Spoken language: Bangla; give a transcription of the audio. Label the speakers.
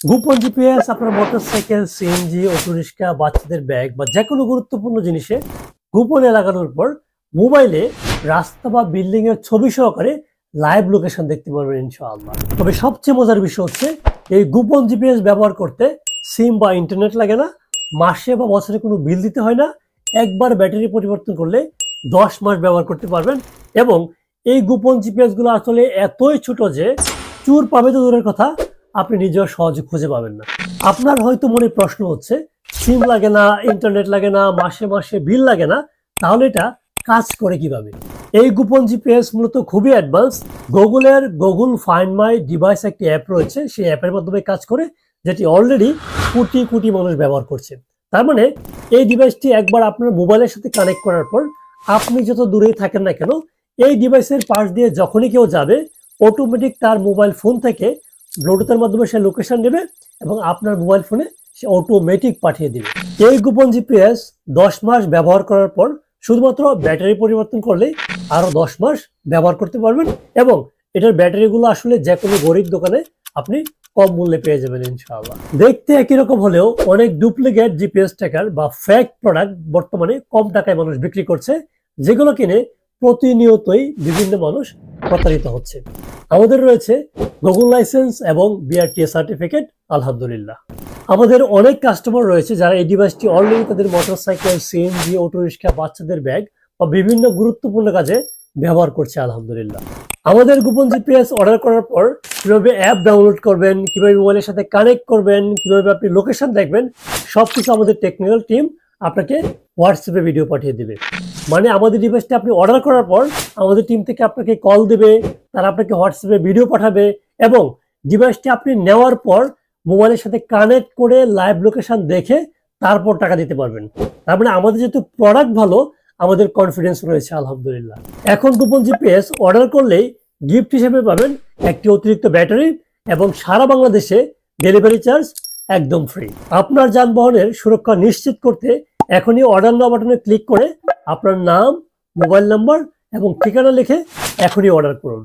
Speaker 1: গোপন জিপিএস আপনার মোটরসাইকেল, সিএনজি, অটোরিক্সা, বাচ্চাদের ব্যাগ বা যে কোনো গুরুত্বপূর্ণ জিনিসে গোপনে লাগানোর পর মোবাইলে রাস্তা বা বিল্ডিং এর ছবি সহকারে লাইভ লোকেশন দেখতে পারবেন ইনশাআল্লাহ। তবে সবচেয়ে মজার বিষয় হচ্ছে এই গোপন জিপিএস ব্যবহার করতে সিম বা ইন্টারনেট লাগে না, মাসে বা বছরে কোনো বিল দিতে হয় না। একবার ব্যাটারি পরিবর্তন করলে 10 মাস ব্যবহার করতে পারবেন এবং এই গোপন জিপিএস গুলো আসলে এতই ছোট যে চোর পাবে তো দূরের কথা, আপনি নিজেও সহজে খুঁজে পাবেন না। আপনার হয়তো মনে প্রশ্ন হচ্ছে, সিম লাগে না, ইন্টারনেট লাগে না, মাসে মাসে বিল লাগে না, তাহলে এটা কাজ করে কিভাবে? এই গোপন জিপিএস মূলত খুবই অ্যাডভান্স। গুগলের গুগল ফাইন্ড মাই ডিভাইস একটি অ্যাপ রয়েছে, সেই অ্যাপের মাধ্যমে কাজ করে, যেটি অলরেডি কোটি কোটি মানুষ ব্যবহার করছে। তার মানে এই ডিভাইসটি একবার আপনার মোবাইলের সাথে কানেক্ট করার পর আপনি যত দূরেই থাকেন না কেন, এই ডিভাইসের পাশ দিয়ে যখনই কেউ যাবে অটোমেটিক তার মোবাইল ফোন থেকে ব্লুটুথের মাধ্যমে সে লোকেশন নেবে এবং আপনার মোবাইল ফোনে সে অটোমেটিক পাঠিয়ে দিবে। এই গোপন জিপিএস 10 মাস ব্যবহার করার পর শুধুমাত্র ব্যাটারি পরিবর্তন করলে আরো 10 মাস ব্যবহার করতে পারবেন এবং এটার ব্যাটারিগুলো আসলে যে কোনো গরিব দোকানে আপনি কম মূল্যে পেয়ে যাবেন ইনশাআল্লাহ। দেখতে একই রকম হলেও অনেক ডুপ্লিকেট জিপিএস ট্র্যাকার বা ফেক প্রোডাক্ট বর্তমানে কম টাকায় মানুষ বিক্রি করছে, যেগুলো কিনে প্রতিনিয়তই বিভিন্ন মানুষ প্রতারিত হচ্ছে। আমাদের রয়েছে গুগল লাইসেন্স এবং বিআরটিএ সার্টিফিকেট, আলহামদুলিল্লাহ। আমাদের অনেক কাস্টমার রয়েছে যারা এই ডিভাইসটি অলরেডি তাদের মোটরসাইকেল, সিএনজি, অটোরিক্সা, বাচ্চাদের ব্যাগ বা বিভিন্ন গুরুত্বপূর্ণ কাজে ব্যবহার করছে, আলহামদুলিল্লাহ। আমাদের গোপন জিপিএস অর্ডার করার পর কিভাবে অ্যাপ ডাউনলোড করবেন, কিভাবে মোবাইলের সাথে কানেক্ট করবেন, কিভাবে আপনি লোকেশন দেখবেন, সবকিছু আমাদের টেকনিক্যাল টিম আপনাকে হোয়াটসঅ্যাপে ভিডিও পাঠিয়ে দিবে। মানে আমাদের ডিভাইসটা আপনি অর্ডার করার পর আমাদের টিম থেকে আপনাকে কল দেবে, তারা আপনাকে হোয়াটসঅ্যাপে ভিডিও পাঠাবে এবং ডিভাইসটি আপনি নেওয়ার পর মোবাইলের সাথে কানেক্ট করে লাইভ লোকেশন দেখে তারপর টাকা দিতে পারবেন। তার মানে আমাদের যেহেতু প্রোডাক্ট ভালো, আমাদের কনফিডেন্স রয়েছে, আলহামদুলিল্লাহ। এখন গোপন জিপিএস অর্ডার করলেই গিফট হিসেবে পাবেন একটি অতিরিক্ত ব্যাটারি এবং সারা বাংলাদেশে ডেলিভারি চার্জ একদম ফ্রি। আপনার যানবাহনের সুরক্ষা নিশ্চিত করতে এখনই অর্ডার নাও বাটনে ক্লিক করে আপনার নাম, মোবাইল নাম্বার এবং ঠিকানা লিখে এখনই অর্ডার করুন।